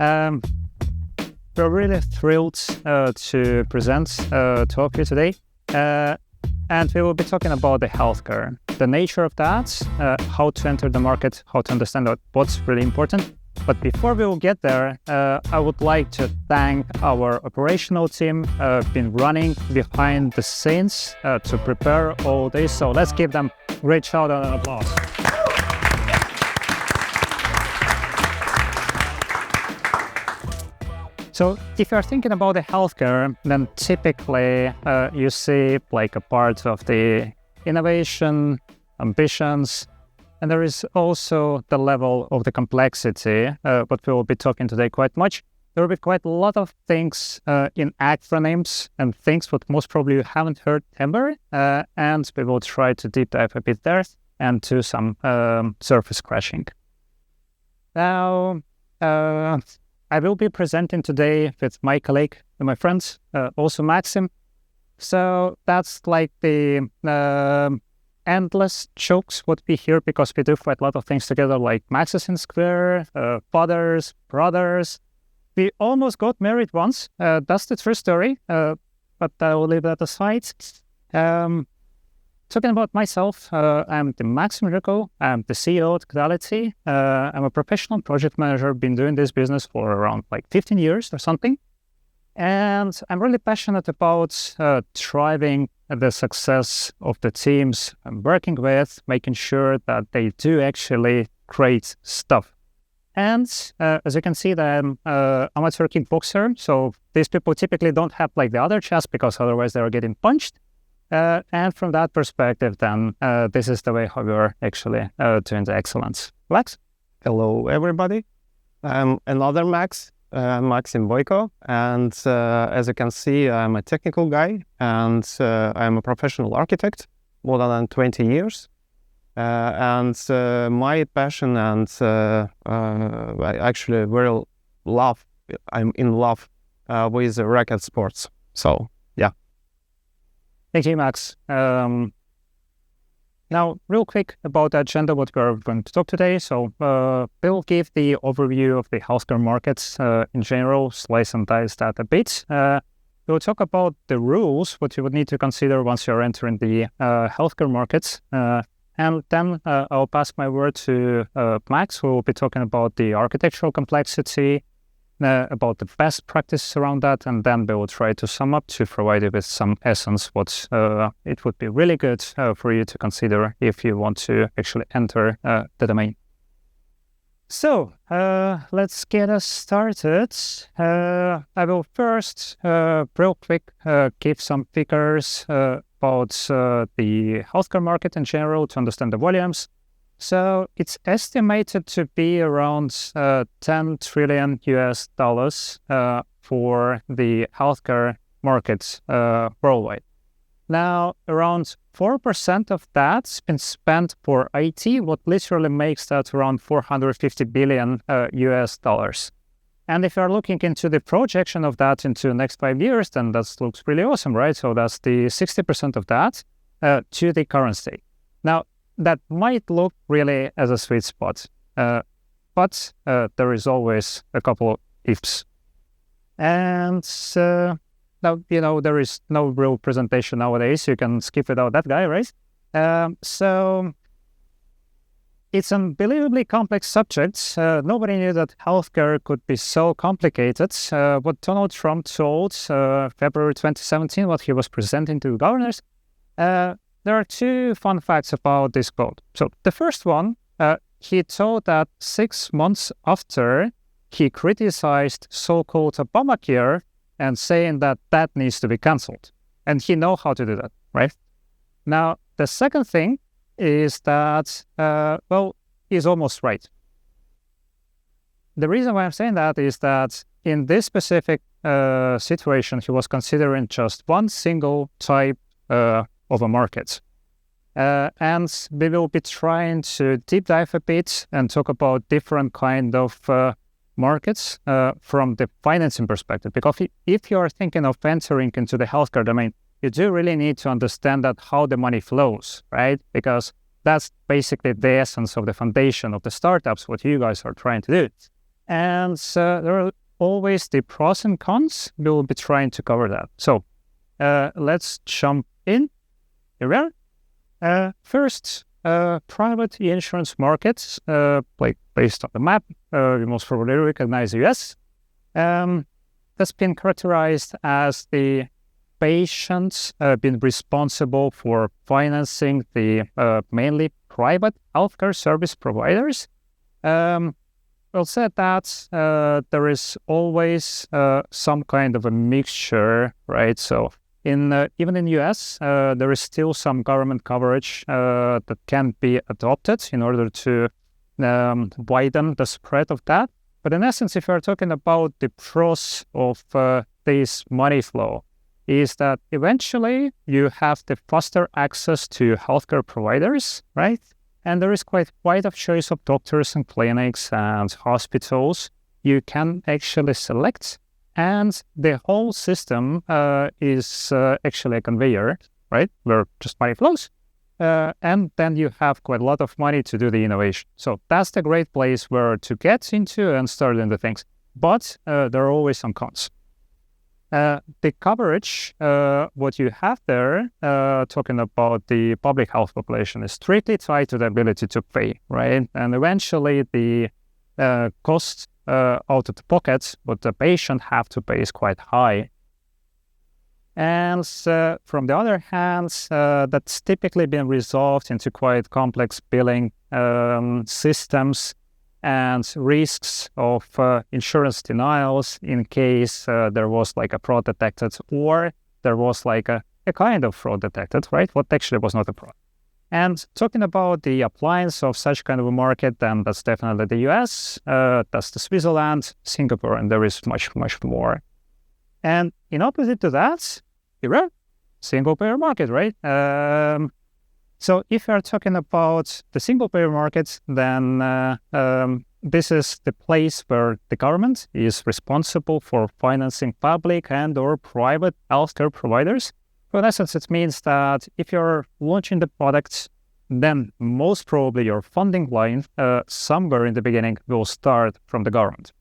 We're really thrilled to present talk here today. And we will be talking about the healthcare, the nature of that, how to enter the market, how to understand what's really important. But before we will get there, I would like to thank our operational team, been running behind the scenes to prepare all this. So let's give them a great shout out and applause. So if you're thinking about the healthcare, then typically you see like a part of the innovation, ambitions, and there is also the level of the complexity, what we will be talking today quite much. There will be quite a lot of things in acronyms and things what most probably you haven't heard ever, and we will try to deep dive a bit there and do some surface crashing. Now, I will be presenting today with my colleague and my friends, also Maxim. So that's like the endless jokes what we hear because we do quite a lot of things together, like Maxis in Square, fathers, brothers. We almost got married once. That's the true story, but I will leave that aside. Talking about myself, I'm the Maxim Rico. I'm the CEO at Kodality. I'm a professional project manager, been doing this business for around like 15 years or something. And I'm really passionate about driving the success of the teams I'm working with, making sure that they do actually great stuff. And as you can see, I'm an amateur kickboxer. So these people typically don't have like the other chest because otherwise they're getting punched. And from that perspective, then this is the way how we're actually doing the excellence. Max? Hello, everybody. I'm another Max. I'm Maxim Boyko, and as you can see, I'm a technical guy, and I'm a professional architect, more than 20 years. And my passion and I actually I'm in love with racket sports. So, yeah. Thank you, Max. Now, real quick about the agenda, what we're going to talk today. So we'll give the overview of the healthcare markets in general, slice and dice that a bit. We'll talk about the rules, what you would need to consider once you're entering the healthcare markets. And then I'll pass my word to Max, who will be talking about the architectural complexity, about the best practices around that, and then we will try to sum up to provide you with some essence what it would be really good for you to consider if you want to actually enter the domain. So let's get us started. I will first real quick give some figures about the healthcare market in general to understand the volumes. So it's estimated to be around $10 trillion for the healthcare markets worldwide. Now, around 4% of that's been spent for IT, what literally makes that around $450 billion. And if you're looking into the projection of that into the next 5 years, then that looks really awesome, right? So that's the 60% of that to the current state. Now, that might look really as a sweet spot, but there is always a couple of ifs. And now, there is no real presentation nowadays. You can skip without that guy, right? So it's an unbelievably complex subject. Nobody knew that healthcare could be so complicated. What Donald Trump told February 2017, what he was presenting to governors, there are two fun facts about this quote. So the first one, he told that 6 months after he criticized so-called Obamacare and saying that that needs to be canceled. And he knows how to do that, right? Now, the second thing is that, he's almost right. The reason why I'm saying that is that in this specific situation, he was considering just one single type of a market. And we will be trying to deep dive a bit and talk about different kind of markets from the financing perspective. Because if you are thinking of entering into the healthcare domain, you do really need to understand that how the money flows, right? Because that's basically the essence of the foundation of the startups, what you guys are trying to do. And there are always the pros and cons. We'll be trying to cover that. So let's jump in. Here we are. First, private insurance markets, like based on the map, you most probably recognize the US. That's been characterized as the patients been responsible for financing the mainly private healthcare service providers. Well said that there is always some kind of a mixture, right? So even in US, there is still some government coverage that can be adopted in order to widen the spread of that. But in essence, if you're talking about the pros of this money flow, is that eventually you have the faster access to healthcare providers, right? And there is quite wide of choice of doctors and clinics and hospitals you can actually select. And the whole system is actually a conveyor, right? Where just money flows. And then you have quite a lot of money to do the innovation. So that's the great place where to get into and start into things. But there are always some cons. The coverage, what you have there, talking about the public health population, is strictly tied to the ability to pay, right? And eventually the cost out of the pocket, what the patient have to pay is quite high. And from the other hand, that's typically been resolved into quite complex billing systems and risks of insurance denials in case there was like a fraud detected or there was like a kind of fraud detected, right? What actually was not a fraud. And talking about the appliance of such kind of a market, then that's definitely the US, that's the Switzerland, Singapore, and there is much, much more. And in opposite to that, here are single payer market, right? So if you're talking about the single payer market, then this is the place where the government is responsible for financing public and or private healthcare providers. So in essence, it means that if you're launching the product, then most probably your funding line somewhere in the beginning will start from the government.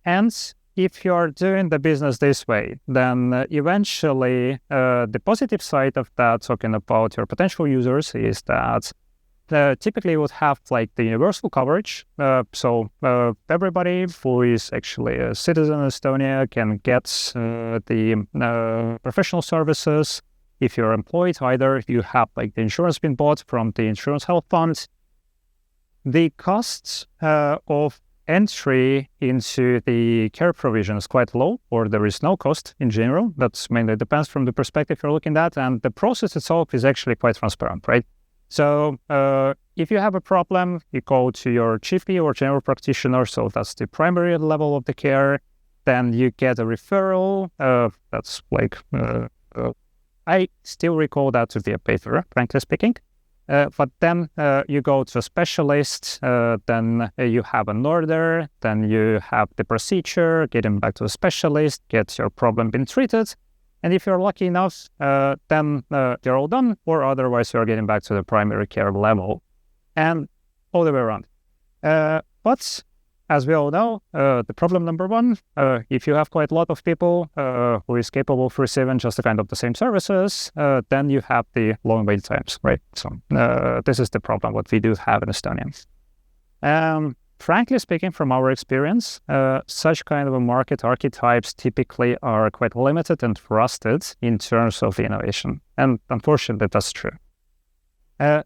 And if you're doing the business this way, then eventually the positive side of that, talking about your potential users, is that typically you would have like the universal coverage. So everybody who is actually a citizen of Estonia can get the professional services. If you're employed, either you have like the insurance been bought from the insurance health fund. The costs of entry into the care provision is quite low, or there is no cost in general. That's mainly depends from the perspective you're looking at, and the process itself is actually quite transparent, right? So if you have a problem, you go to your GP or general practitioner, so that's the primary level of the care. Then you get a referral. That's like, I still recall that to be a paper, frankly speaking. But then you go to a specialist, then you have an order, then you have the procedure, getting back to a specialist, get your problem being treated. And if you're lucky enough, then you're all done, or otherwise you're getting back to the primary care level. And all the way around. But as we all know, the problem number one, if you have quite a lot of people who is capable of receiving just the kind of the same services, then you have the long wait times, right? So this is the problem what we do have in Estonia. Frankly speaking, from our experience, such kind of a market archetypes typically are quite limited and rusted in terms of the innovation. And unfortunately, that's true.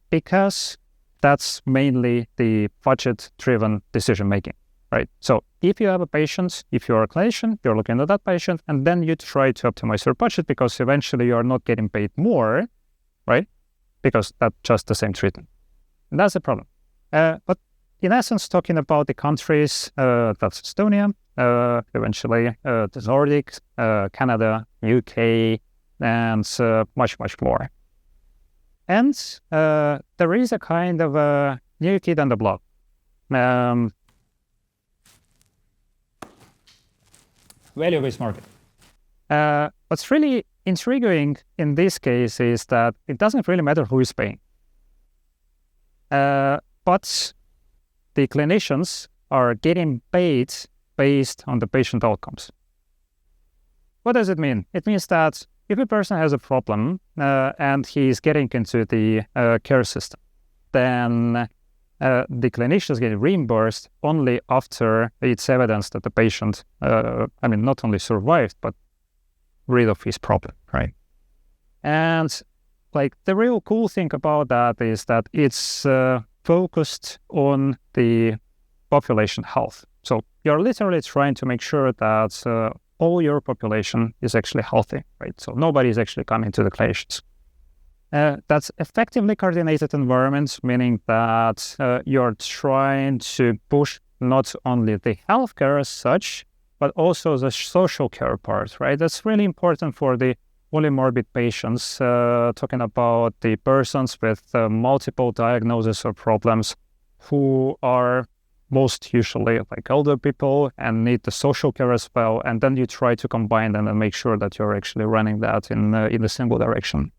Because that's mainly the budget-driven decision-making, right? So if you have a patient, if you're a clinician, you're looking at that patient, and then you try to optimize your budget because eventually you're not getting paid more, right? Because that's just the same treatment. And that's the problem. But in essence, talking about the countries, that's Estonia, eventually the Nordics, Canada, UK, and much, much more. And there is a kind of a new kid on the block. Value-based market. What's really intriguing in this case is that it doesn't really matter who is paying. But the clinicians are getting paid based on the patient outcomes. What does it mean? It means that if a person has a problem and he's getting into the care system, then the clinician is getting reimbursed only after it's evidence that the patient, not only survived, but rid of his problem, right? And like the real cool thing about that is that it's focused on the population health. So you're literally trying to make sure that all your population is actually healthy, right? So nobody is actually coming to the clinicians. That's effectively coordinated environments, meaning that you're trying to push not only the healthcare as such, but also the social care part, right? That's really important for the polymorbid patients, talking about the persons with multiple diagnoses or problems who are most usually like older people and need the social care as well. And then you try to combine them and make sure that you're actually running that in a single direction.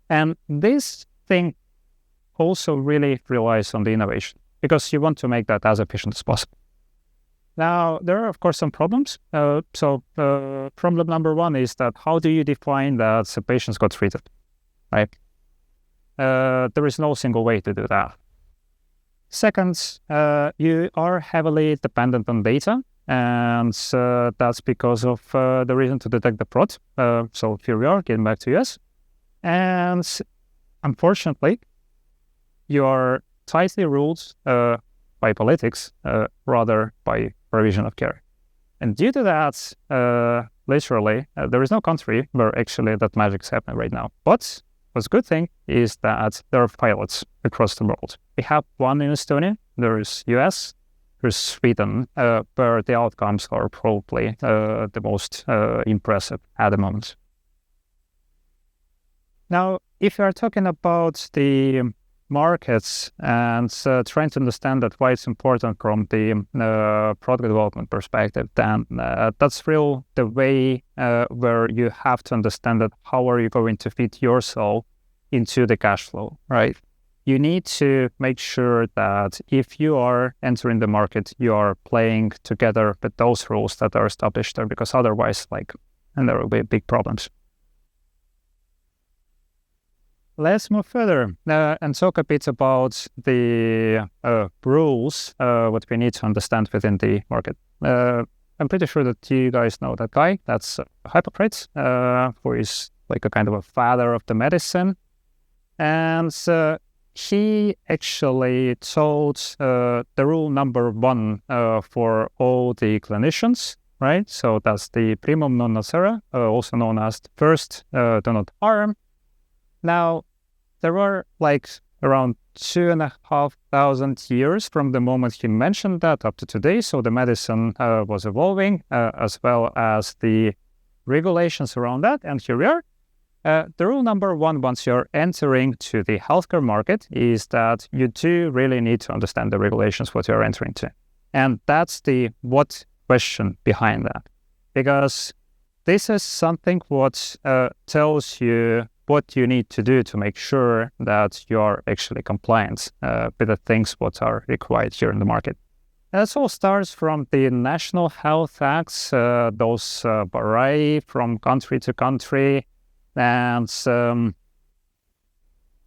And this thing also really relies on the innovation because you want to make that as efficient as possible. Now, there are, of course, some problems. Problem number one is that how do you define that the patients got treated, right? There is no single way to do that. Second, you are heavily dependent on data, and that's because of the reason to detect the fraud. So here we are, getting back to US. And unfortunately, you are tightly ruled by politics rather by provision of care. And due to that, literally, there is no country where actually that magic's happening right now. But what's a good thing is that there are pilots across the world. We have one in Estonia, there is US, there's Sweden, where the outcomes are probably the most impressive at the moment. Now, if you are talking about the markets and trying to understand that why it's important from the product development perspective, then that's real the way where you have to understand that how are you going to fit yourself into the cash flow, right? You need to make sure that if you are entering the market, you are playing together with those rules that are established there, because otherwise, and there will be big problems. Let's move further and talk a bit about the rules, what we need to understand within the market. I'm pretty sure that you guys know that guy. That's Hippocrates, who is like a kind of a father of the medicine. And he actually told the rule number one for all the clinicians, right? So that's the primum non nocere, also known as the first, do not harm. Now, there were around 2,500 years from the moment he mentioned that up to today. So the medicine was evolving, as well as the regulations around that. And here we are. The rule number one, once you're entering to the healthcare market, is that you do really need to understand the regulations, what you're entering to. And that's the what question behind that. Because this is something what tells you what you need to do to make sure that you're actually compliant with the things what are required here in the market. And this all starts from the national health acts, those vary from country to country. And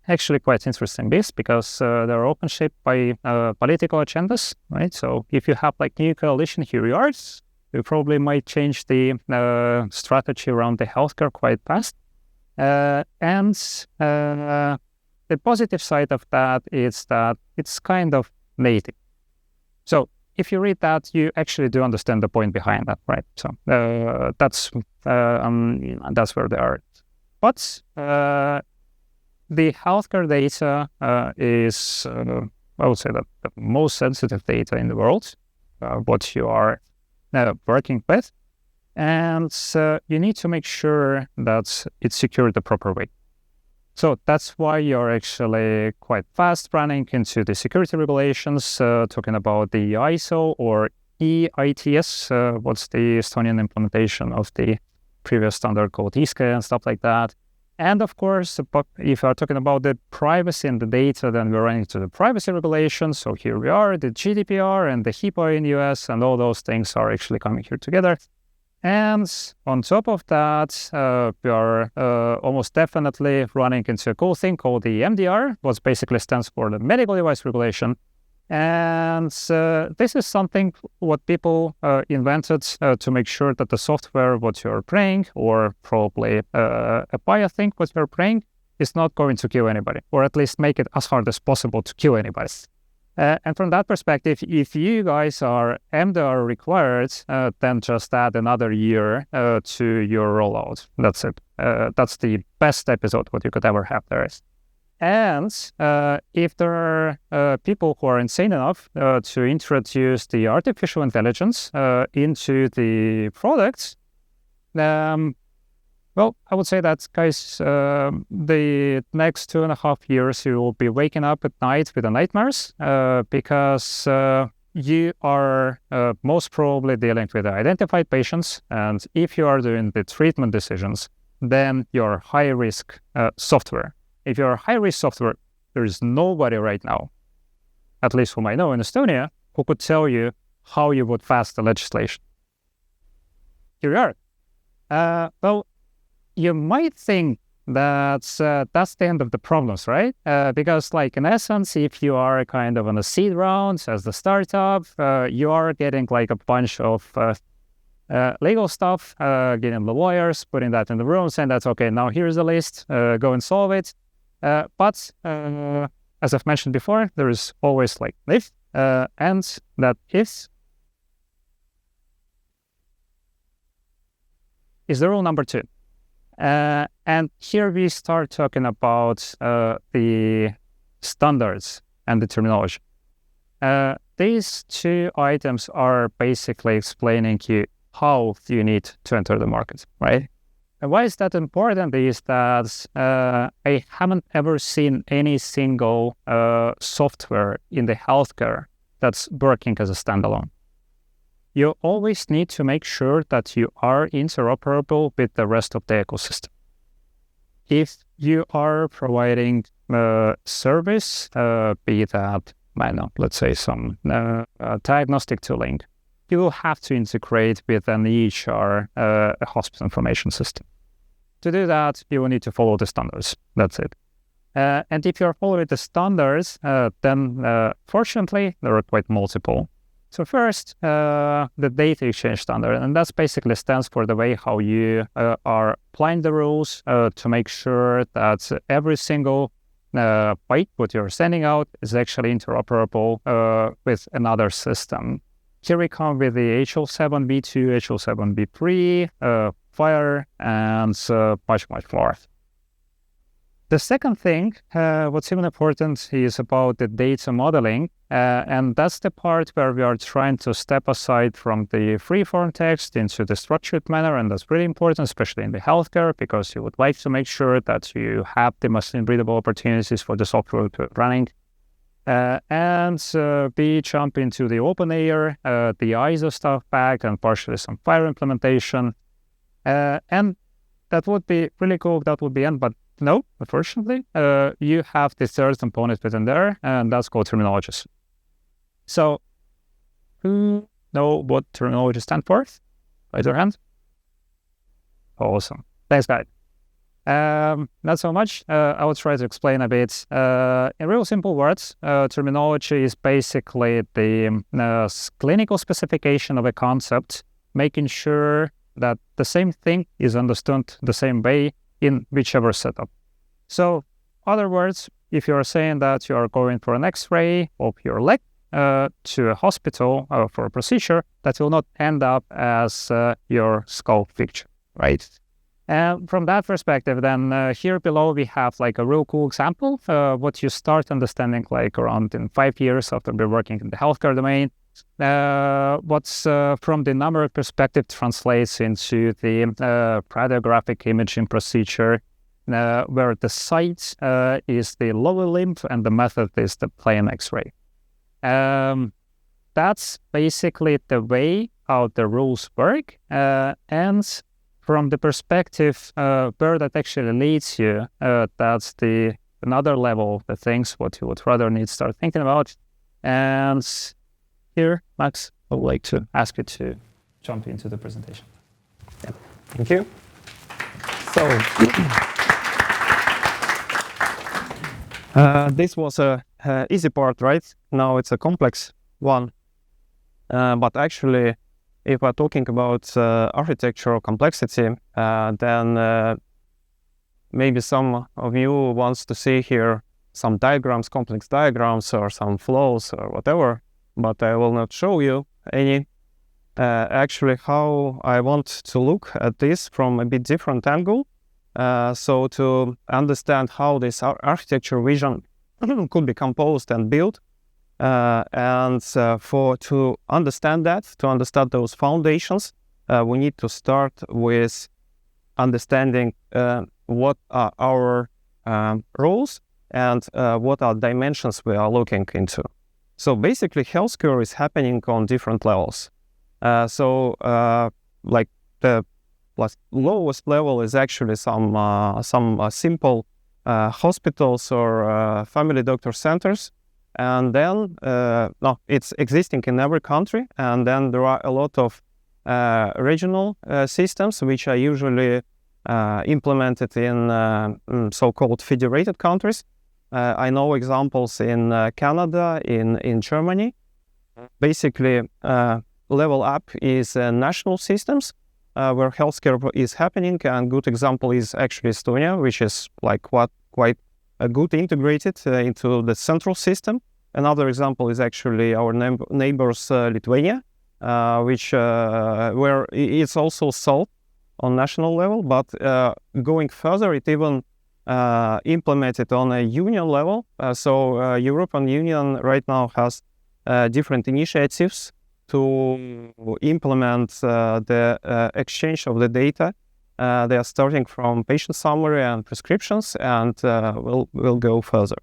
actually quite interesting this because they're often shaped by political agendas, right? So if you have new coalition, here you are, you probably might change the strategy around the healthcare quite fast. And the positive side of that is that it's kind of native. So if you read that, you actually do understand the point behind that, right? So that's where they are. But the healthcare data is, I would say, the most sensitive data in the world, what you are working with. And you need to make sure that it's secured the proper way. So that's why you're actually quite fast running into the security regulations, talking about the ISO or EITS, what's the Estonian implementation of the previous standard called ISKE and stuff like that. And of course, if you are talking about the privacy and the data, then we're running to the privacy regulations. So here we are, the GDPR and the HIPAA in the US, and all those things are actually coming here together. And on top of that, we are almost definitely running into a cool thing called the MDR, which basically stands for the Medical Device Regulation. And this is something what people invented to make sure that the software what you're praying, or probably a PIA thing what you're praying, is not going to kill anybody, or at least make it as hard as possible to kill anybody. And from that perspective, if you guys are MDR required, then just add another year to your rollout. That's it. That's the best episode what you could ever have there is. And if there are people who are insane enough to introduce the artificial intelligence into the products, well, I would say that, guys, the next 2.5 years, you will be waking up at night with the nightmares because you are most probably dealing with identified patients. And if you are doing the treatment decisions, then you're high-risk software. If you're high-risk software, there is nobody right now, at least whom I know in Estonia, who could tell you how you would pass the legislation. Here we are. Well, you might think that that's the end of the problems, right? Because, like, in essence, if you are kind of on a seed round as the startup, you are getting like a bunch of legal stuff, getting the lawyers, putting that in the room, saying that's okay, now here's the list, go and solve it. But as I've mentioned before, there is always like if, and that is the rule number 2. And here we start talking about the standards and the terminology. These 2 items are basically explaining you how you need to enter the market, right? And why is that important is that I haven't ever seen any single software in the healthcare that's working as a standalone. You always need to make sure that you are interoperable with the rest of the ecosystem. If you are providing service, be that, I don't know, let's say some diagnostic tooling, you will have to integrate with an EHR, a hospital information system. To do that, you will need to follow the standards. That's it. And if you're following the standards, then fortunately, there are quite multiple. So first, the data exchange standard, and that's basically stands for the way how you are applying the rules to make sure that every single byte what you're sending out is actually interoperable with another system. Here we come with the HL7 V2, HL7 V3, FHIR, and much more. The second thing, what's even important is about the data modeling, and that's the part where we are trying to step aside from the free-form text into the structured manner, and that's really important, especially in the healthcare, because you would like to make sure that you have the machine-readable opportunities for the software to running. And we jump into the OpenAIR, the ISO stuff back, and partially some FHIR implementation. And that would be really cool. That would be end, but no, unfortunately, you have the third component within there, and that's called terminologies. So, who know what terminology stands for? Raise your hand. Awesome. Thanks, guys. Not so much. I will try to explain a bit. In real simple words, terminology is basically the clinical specification of a concept, making sure that the same thing is understood the same way in whichever setup. So, other words, if you are saying that you are going for an X-ray of your leg to a hospital for a procedure, that will not end up as your skull picture, right? And from that perspective, then here below we have like a real cool example, what you start understanding like around in 5 years after we're working in the healthcare domain. What's from the numeric perspective translates into the radiographic imaging procedure, where the site is the lower limb and the method is the plain X-ray. That's basically the way how the rules work, and from the perspective where that actually leads you, that's another level of the things what you would rather need to start thinking about. And here, Max, I would like to ask you to jump into the presentation. Yeah. Thank you. So this was a easy part, right? Now it's a complex one. But actually, if we're talking about architectural complexity, then maybe some of you wants to see here some diagrams, complex diagrams, or some flows or whatever, but I will not show you any. Actually, how I want to look at this from a bit different angle. So to understand how this architecture vision could be composed and built, and to understand that, to understand those foundations, we need to start with understanding what are our roles and what are dimensions we are looking into. So basically, healthcare is happening on different levels. Like the lowest level is actually some simple hospitals or family doctor centers. And then, it's existing in every country. And then there are a lot of regional systems, which are usually implemented in so-called federated countries. I know examples in Canada, in Germany. Basically, level up is national systems where healthcare is happening. And good example is actually Estonia, which is like quite a good integrated into the central system. Another example is actually our neighbors Lithuania, which where it's also solved on national level, but going further, it even implemented on a union level. So European Union right now has different initiatives to implement the exchange of the data. They are starting from patient summary and prescriptions, and will go further.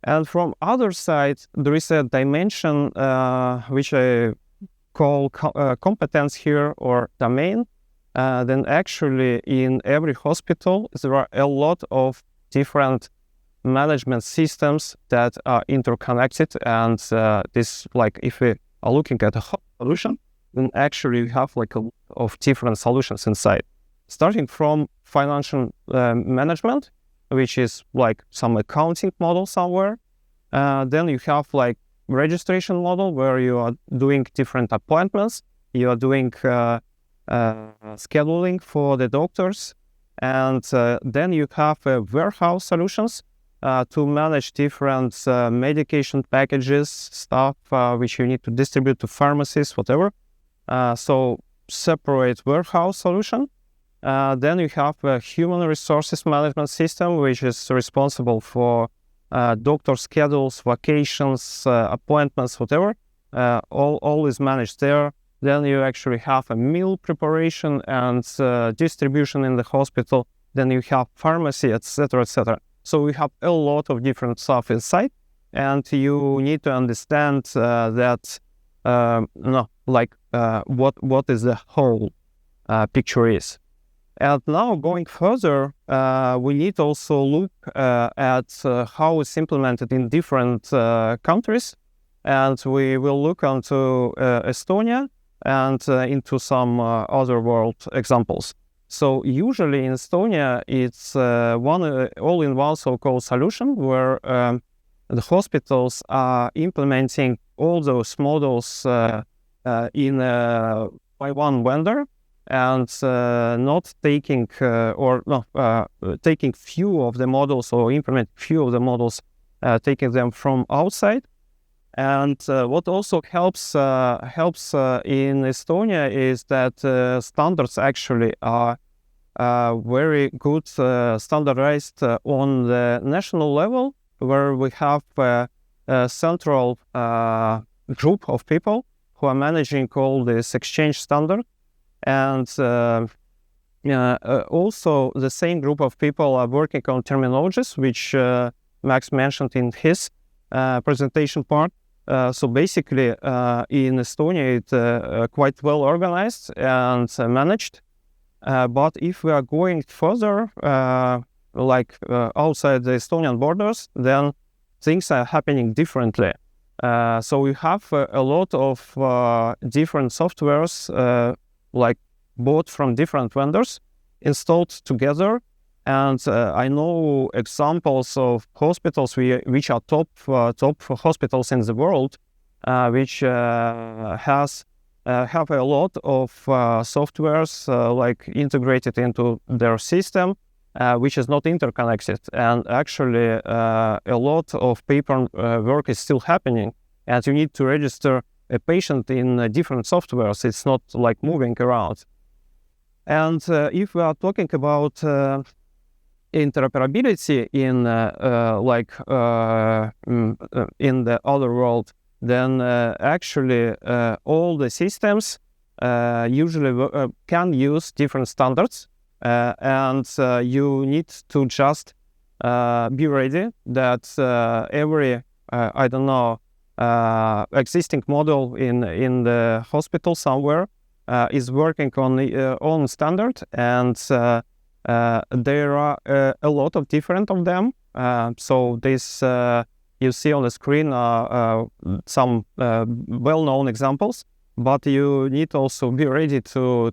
And from other side, there is a dimension which I call competence here, or domain. Then actually in every hospital, there are a lot of different management systems that are interconnected. And this, like, if we are looking at a whole solution, then actually we have like a lot of different solutions inside. Starting from financial management, which is like some accounting model somewhere. Then you have like registration model where you are doing different appointments. You are doing scheduling for the doctors. And then you have warehouse solutions to manage different medication packages, stuff which you need to distribute to pharmacies, whatever. So separate warehouse solution. Then you have a human resources management system, which is responsible for doctor schedules, vacations, appointments, whatever. All is managed there. Then you actually have a meal preparation and distribution in the hospital. Then you have pharmacy, etc., etc. So we have a lot of different stuff inside, and you need to understand that what is the whole picture is. And now going further, we need also look at how it's implemented in different countries, and we will look into Estonia and into some other world examples. So usually in Estonia, it's one all-in-one so-called solution where the hospitals are implementing all those models in by one vendor, and not taking taking few of the models or implement few of the models, taking them from outside. And what also helps in Estonia is that standards actually are very good standardized on the national level, where we have a central group of people who are managing all this exchange standard. And also the same group of people are working on terminologies, which Max mentioned in his presentation part. So basically, in Estonia, it's quite well organized and managed. But if we are going further, outside the Estonian borders, then things are happening differently. So we have a lot of different softwares, bought from different vendors, installed together. And I know examples of hospitals which are top hospitals in the world, which have a lot of softwares integrated into their system, which is not interconnected. And actually, a lot of paper work is still happening, and you need to register a patient in different softwares. It's not like moving around. And if we are talking about interoperability in the other world, then actually all the systems usually can use different standards, and you need to just be ready that every existing model in the hospital somewhere is working on the own standard, and there are a lot of different of them. So this you see on the screen some well-known examples, but you need also be ready to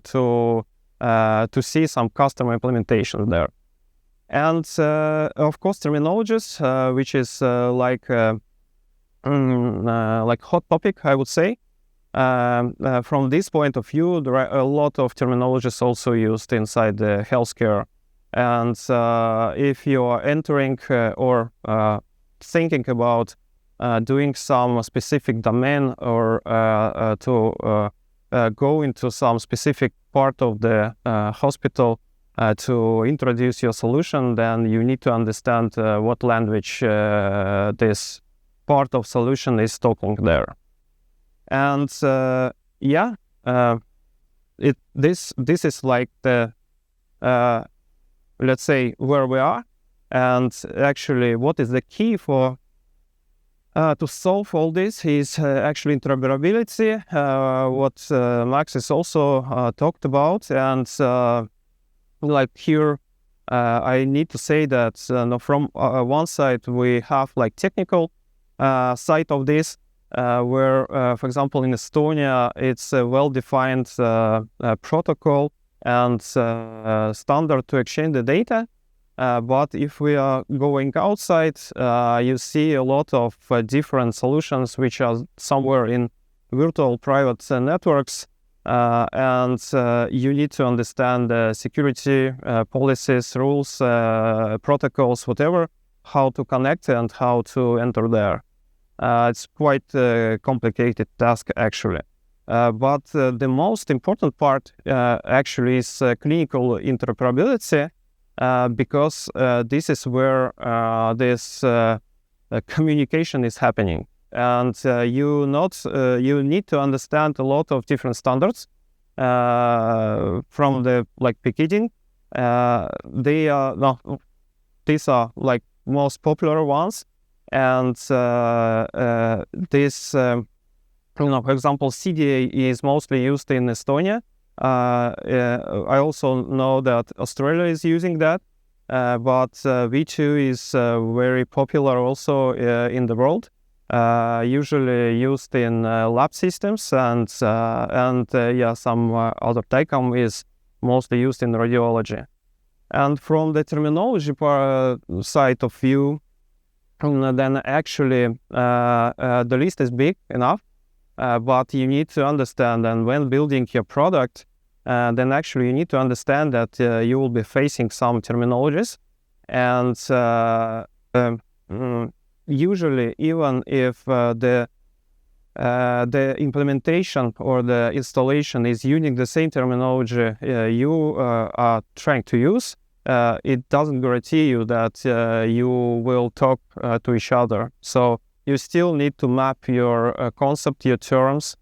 see some custom implementation there. And of course, terminologies, which is like hot topic, I would say. From this point of view, there are a lot of terminologies also used inside the healthcare. And if you are entering or thinking about doing some specific domain or to go into some specific part of the hospital to introduce your solution, then you need to understand what language this part of solution is talking there. And this is like the let's say where we are, and actually what is the key for to solve all this is actually interoperability, what Max is also talked about. And like here I need to say that from one side we have like technical side of this, where for example in Estonia it's a well-defined protocol and standard to exchange the data. But if we are going outside, you see a lot of different solutions which are somewhere in virtual private networks, and you need to understand security policies, rules, protocols, whatever, how to connect and how to enter there. It's quite a complicated task actually. But the most important part actually is clinical interoperability, because this is where this communication is happening. And you need to understand a lot of different standards from the beginning. These are like most popular ones, and this for example, CDA is mostly used in Estonia. I also know that Australia is using that, but V2 is very popular also in the world. Usually used in lab systems, and some other TICOM is mostly used in radiology. And from the terminology side of view, then actually the list is big enough. But you need to understand, and when building your product, then actually you need to understand that you will be facing some terminologies. And usually, even if the implementation or the installation is using the same terminology you are trying to use, it doesn't guarantee you that you will talk to each other. So you still need to map your concept, your terms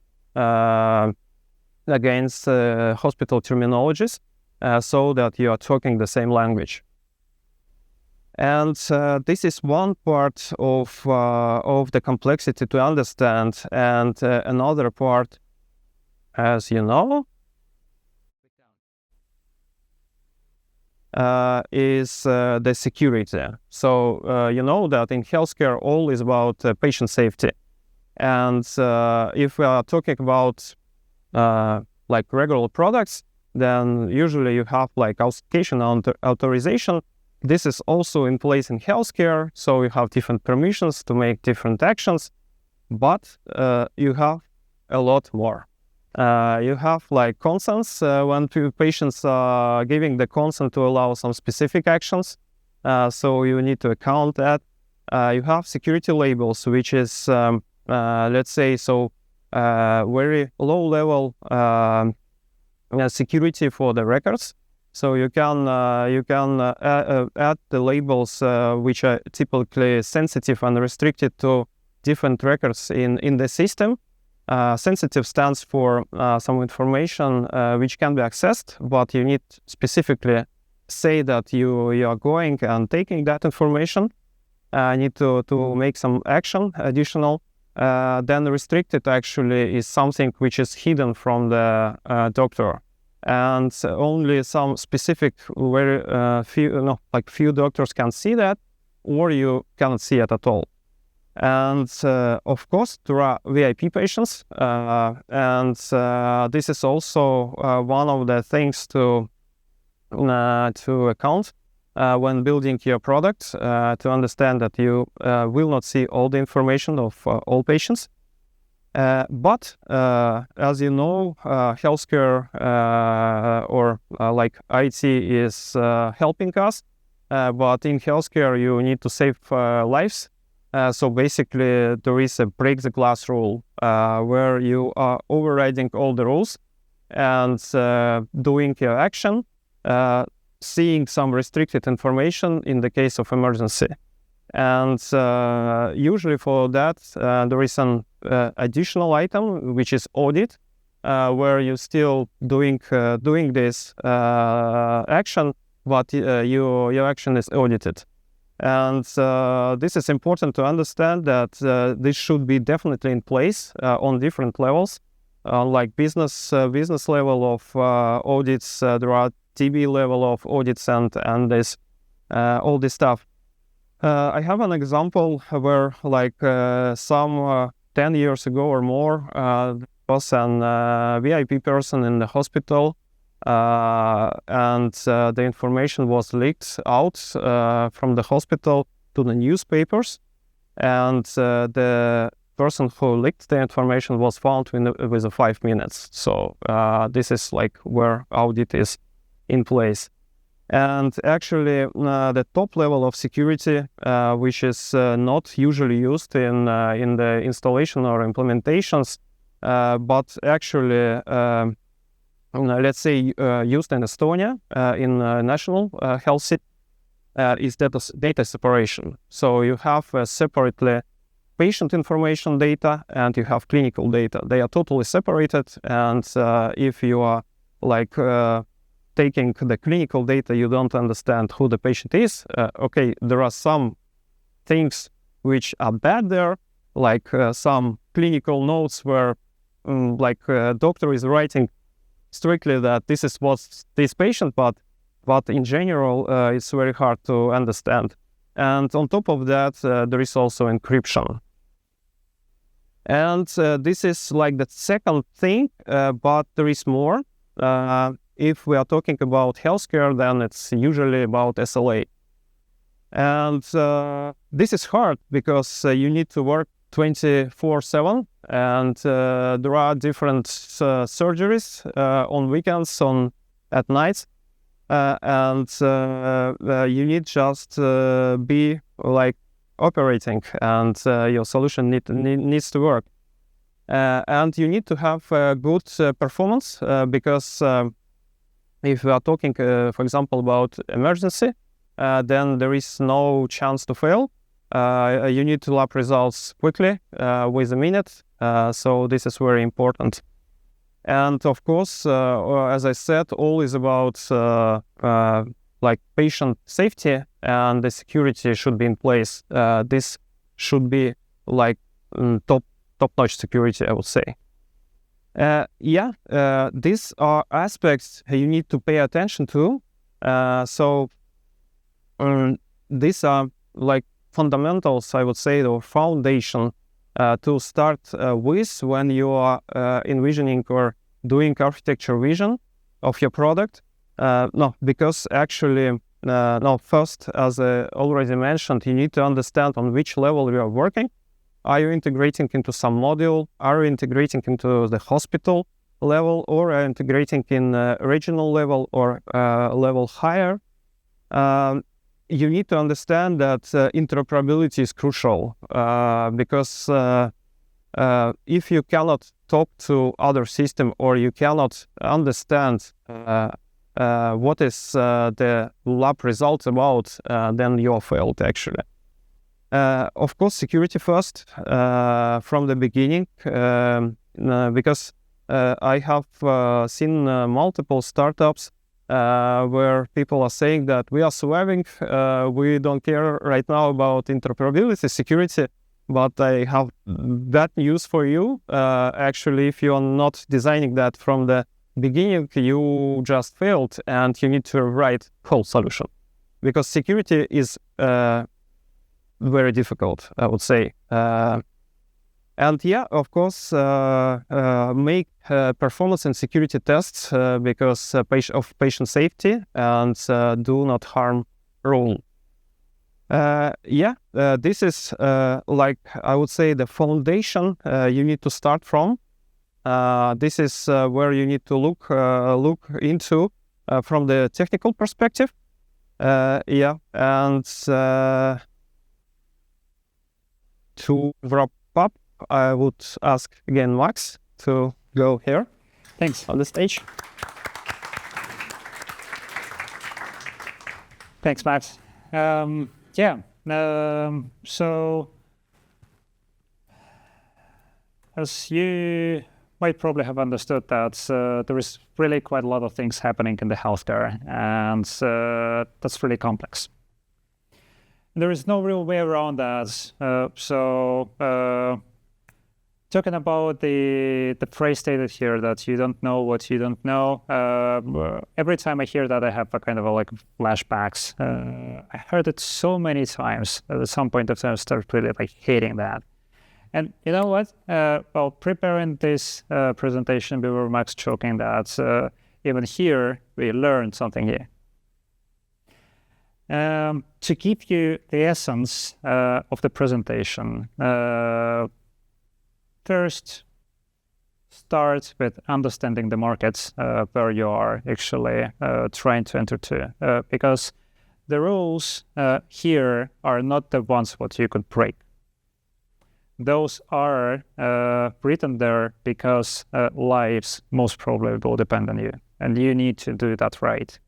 against hospital terminologies so that you are talking the same language. And this is one part of the complexity to understand. And another part, as you know, is the security. So you know that in healthcare, all is about patient safety. And if we are talking about like regular products, then usually you have like authentication and authorization. This is also in place in healthcare. So you have different permissions to make different actions, but you have a lot more. You have like consents when patients are giving the consent to allow some specific actions. So you need to account that. You have security labels, which is, let's say, very low level security for the records. So you can add the labels which are typically sensitive and restricted to different records in the system. Sensitive stands for some information which can be accessed, but you need specifically say that you are going and taking that information. Need to make some action additional. Then restricted actually is something which is hidden from the doctor, and only some specific very few doctors can see that, or you cannot see it at all. And of course, there are VIP patients, and this is also one of the things to account when building your product, to understand that you will not see all the information of all patients. But as you know, healthcare or like IT is helping us, but in healthcare you need to save lives. So basically there is a break the glass rule where you are overriding all the rules and doing your action, seeing some restricted information in the case of emergency. And usually for that there is an additional item which is audit, where you're still doing this action, but your action is audited. And this is important to understand that this should be definitely in place on different levels. Like business level of audits, there are TB level of audits and this all this stuff. I have an example where like some 10 years ago or more, there was an VIP person in the hospital, and the information was leaked out from the hospital to the newspapers, and the person who leaked the information was found within 5 minutes. So this is like where audit is in place. And actually the top level of security, which is not usually used in the installation or implementations, but actually let's say used in Estonia in national health system, is data separation. So you have separately patient information data and you have clinical data. They are totally separated, and if you are like taking the clinical data, you don't understand who the patient is. Okay, there are some things which are bad there, like some clinical notes where doctor is writing strictly that this is what's this patient, but in general it's very hard to understand. And on top of that, there is also encryption. And this is like the second thing, but there is more. If we are talking about healthcare, then it's usually about SLA. And this is hard because you need to work 24/7, and there are different surgeries on weekends, at nights, and you need just be like operating, and your solution needs to work. And you need to have good performance because if we are talking, for example, about emergency, then there is no chance to fail. You need to lab results quickly, with a minute. So this is very important. And of course, as I said, all is about like patient safety, and the security should be in place. This should be like top-notch security, I would say. These are aspects you need to pay attention to So these are like fundamentals, I would say, or foundation to start with when you are envisioning or doing architecture vision of your product. No, because actually, no, first, as I already mentioned, you need to understand on which level you are working. Are you integrating into some module? Are you integrating into the hospital level, or are you integrating in regional level or level higher? You need to understand that interoperability is crucial because if you cannot talk to other system or you cannot understand what is the lab results about, then you are failed actually. Of course, security first from the beginning, because I have seen multiple startups where people are saying that we are surviving, we don't care right now about interoperability, security, but I have bad news for you. Actually, if you are not designing that from the beginning, you just failed and you need to write whole solution. Because security is very difficult, I would say. And yeah, of course, make performance and security tests because of patient safety and do not harm rule. This is like I would say the foundation you need to start from. This is where you need to look into from the technical perspective. And to wrap up, I would ask again Max to go here. Thanks. On the stage. Thanks, Max. So as you might probably have understood that there is really quite a lot of things happening in the healthcare, and that's really complex. There is no real way around that. Talking about the phrase stated here that you don't know what you don't know, every time I hear that, I have a kind of like flashbacks. I heard it so many times that at some point of time I started really like hating that. And you know what? While preparing this presentation, we were Max joking that even here we learned something here. To give you the essence of the presentation, first, start with understanding the markets where you are actually trying to enter to, because the rules here are not the ones what you could break. Those are written there because lives most probably will depend on you, and you need to do that right.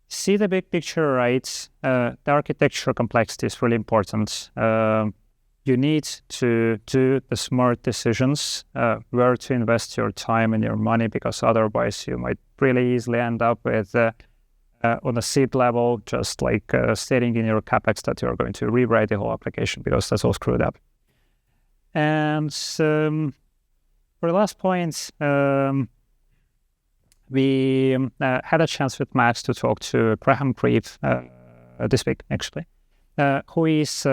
See the big picture right. The architecture complexity is really important. You need to do the smart decisions where to invest your time and your money, because otherwise you might really easily end up with on a seed level, just like stating in your capex that you're going to rewrite the whole application because that's all screwed up. And for the last point, we had a chance with Max to talk to Graham Grieve this week, actually, who is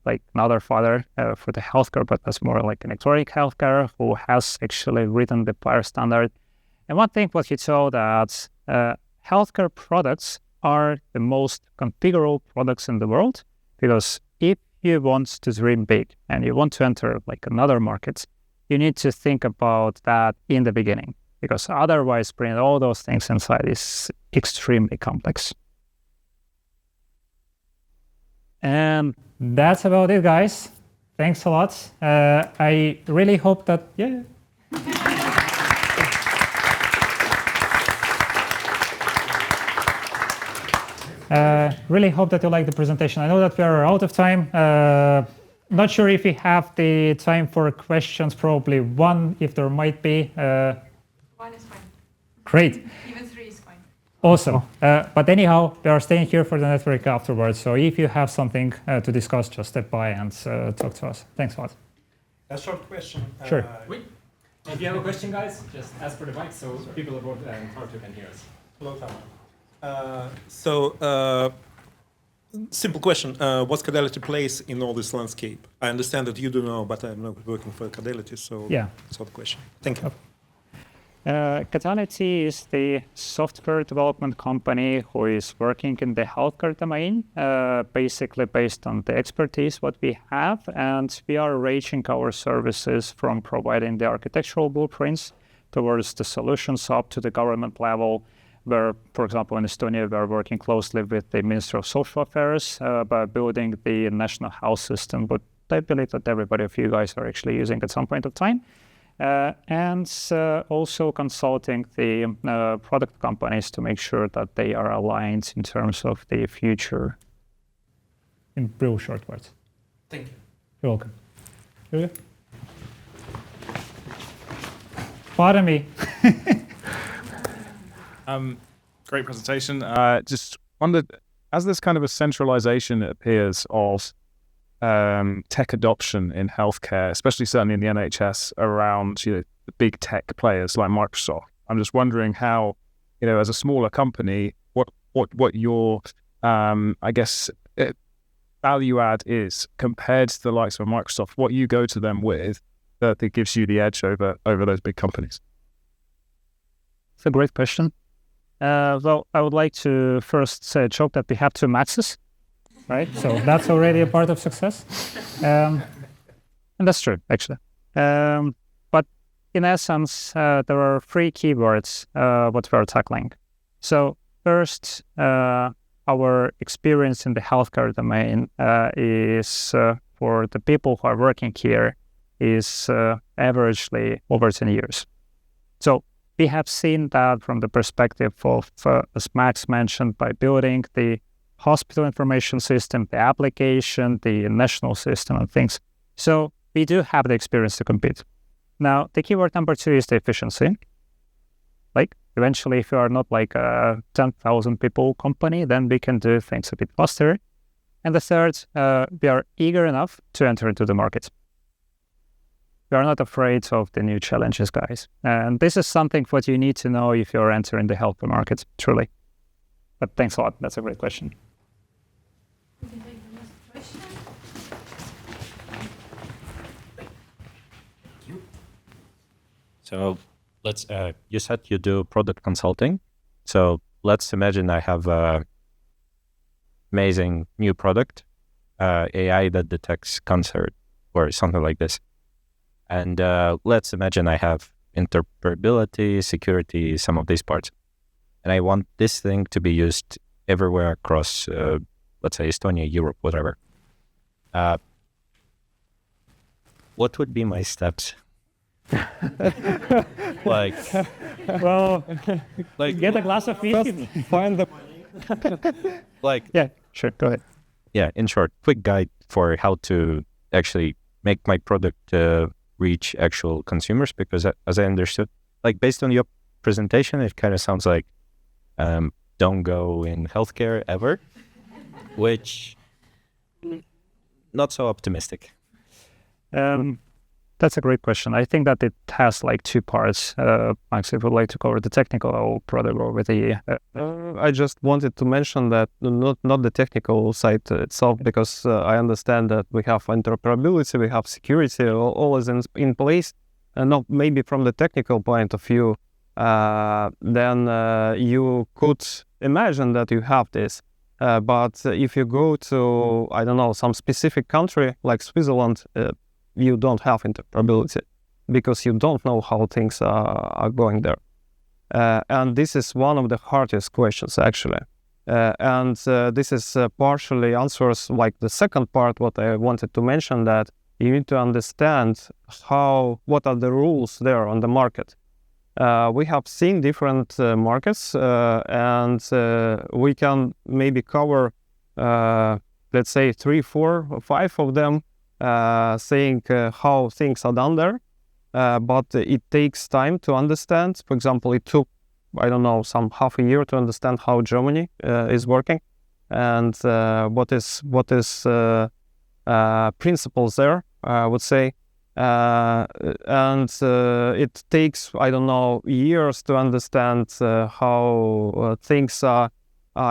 like another father for the healthcare, but that's more like electronic healthcare, who has actually written the PHIR standard. And one thing what he told that healthcare products are the most configurable products in the world, because if you want to dream big and you want to enter like another market, you need to think about that in the beginning, because otherwise bringing all those things inside is extremely complex. And that's about it, guys. Thanks a lot. I really hope that, really hope that you like the presentation. I know that we are out of time. Not sure if we have the time for questions, probably one, if there might be. One is fine. Great. Even 3 is fine. Awesome. But anyhow, we are staying here for the network afterwards. So if you have something to discuss, just step by and talk to us. Thanks a lot. A short question. Sure. If you have a question, guys, just ask for the mic so people abroad and Tartu can hear us. Hello, Tallinn. Simple question. What's Kodality place in all this landscape? I understand that you do know, but I'm not working for Kodality, so Yeah. that's the question. Thank you. Kodality is the software development company who is working in the healthcare domain, basically based on the expertise what we have, and we are ranging our services from providing the architectural blueprints towards the solutions up to the government level, where, for example, in Estonia, we are working closely with the Ministry of Social Affairs by building the national health system, but I believe that everybody of you guys are actually using at some point of time. And also consulting the product companies to make sure that they are aligned in terms of the future. In real short words. Thank you. You're welcome. Julia? Pardon me. Great presentation. Just wondered, as this kind of a centralization appears of tech adoption in healthcare, especially certainly in the NHS around the big tech players like Microsoft. I'm just wondering how, as a smaller company, what your I guess value add is compared to the likes of Microsoft. What you go to them with that gives you the edge over those big companies. It's a great question. Well, I would like to first say a joke that we have 2 Maxes. Right, so that's already a part of success, and that's true, actually. But in essence, there are 3 keywords what we are tackling. So first, our experience in the healthcare domain is for the people who are working here is averagely over 10 years. So we have seen that from the perspective of, as Max mentioned, by building the hospital information system, the application, the national system and things. So we do have the experience to compete. Now, the keyword number 2 is the efficiency. Like, eventually, if you are not like a 10,000 people company, then we can do things a bit faster. And the third, we are eager enough to enter into the market. We are not afraid of the new challenges, guys. And this is something what you need to know if you're entering the healthcare market, truly. But thanks a lot. That's a great question. We can take the next question. So let's, you said you do product consulting. So let's imagine I have a amazing new product, AI that detects cancer or something like this. And let's imagine I have interoperability, security, some of these parts. And I want this thing to be used everywhere across, let's say, Estonia, Europe, whatever. What would be my steps? like, Well, like get a glass of whiskey. Find the like, Yeah, sure. Go ahead. yeah, in short, quick guide for how to actually make my product reach actual consumers, because as I understood, like based on your presentation, it kind of sounds like don't go in healthcare ever, which not so optimistic. That's a great question. I think that it has like 2 parts. Max, if you'd like to cover the technical, I'll probably go with the... I just wanted to mention that not the technical side itself, because I understand that we have interoperability, we have security, all is in place, and not maybe from the technical point of view. Then you could imagine that you have this. But if you go to, I don't know, some specific country like Switzerland, you don't have interoperability because you don't know how things are going there. And this is one of the hardest questions, actually. And this is partially answers like the second part, what I wanted to mention, that you need to understand what are the rules there on the market. We have seen different markets, and we can maybe cover, let's say, 3, 4, or 5 of them, saying how things are done there. But it takes time to understand. For example, it took, I don't know, some half a year to understand how Germany is working, and what is principles there, I would say. And it takes, I don't know, years to understand how things are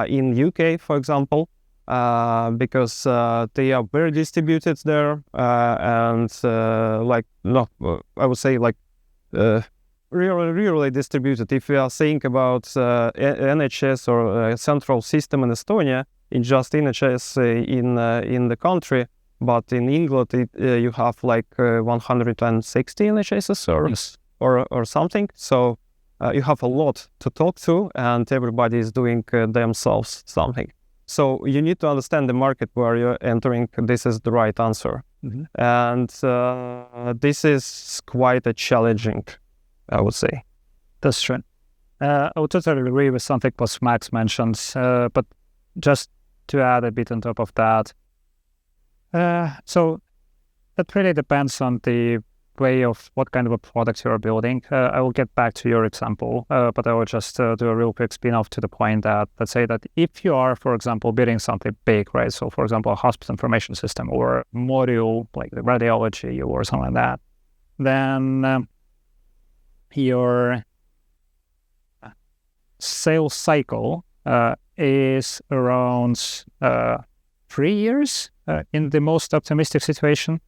in UK, for example, because they are very distributed there, and I would say really distributed. If you are thinking about NHS or central system in Estonia, it's just NHS in the country, but in England you have 160 NHSs or something. So you have a lot to talk to, and everybody is doing themselves something. So you need to understand the market where you're entering. This is the right answer. And this is quite a challenging, I would say. That's true. I would totally agree with something what Max mentioned, but just to add a bit on top of that. So that really depends on the way of what kind of a product you're building. I will get back to your example, but I will just do a real quick spin-off to the point that, let's say that if you are, for example, building something big, right? So for example, a hospital information system or a module like the radiology or something like that, then your sales cycle is around 3 years in the most optimistic situation.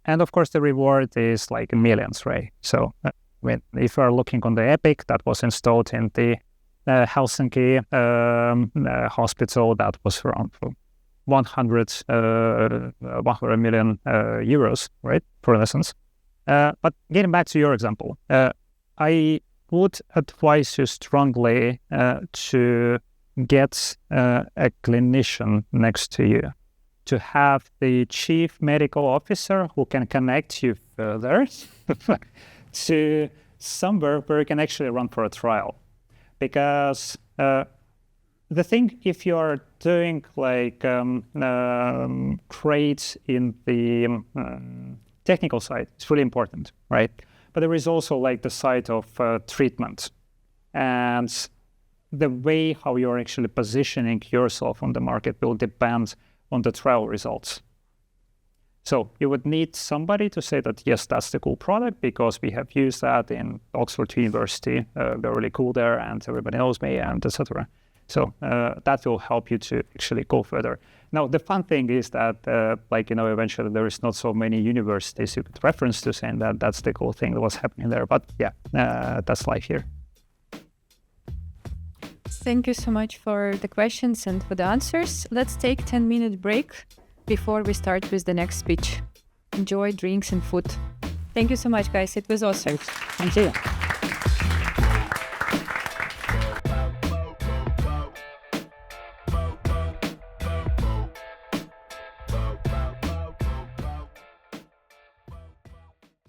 And of course, the reward is like millions, right? So if you are looking on the Epic that was installed in the Helsinki hospital, that was around 100 million euros, right? For instance. But getting back to your example, I would advise you strongly to get a clinician next to you, to have the chief medical officer who can connect you further to somewhere where you can actually run for a trial. Because the thing, if you're doing great in the technical side, it's really important, right? But there is also the side of treatment and the way how you're actually positioning yourself on the market will depend on the trial results. So you would need somebody to say that, yes, that's the cool product because we have used that in Oxford University. They're really cool there and everybody knows me and etc. So that will help you to actually go further. Now, the fun thing is that, eventually there is not so many universities you could reference to saying that that's the cool thing that was happening there. But yeah, that's life here. Thank you so much for the questions and for the answers. Let's take 10-minute break before we start with the next speech. Enjoy drinks and food. Thank you so much, guys. It was awesome. Thank you.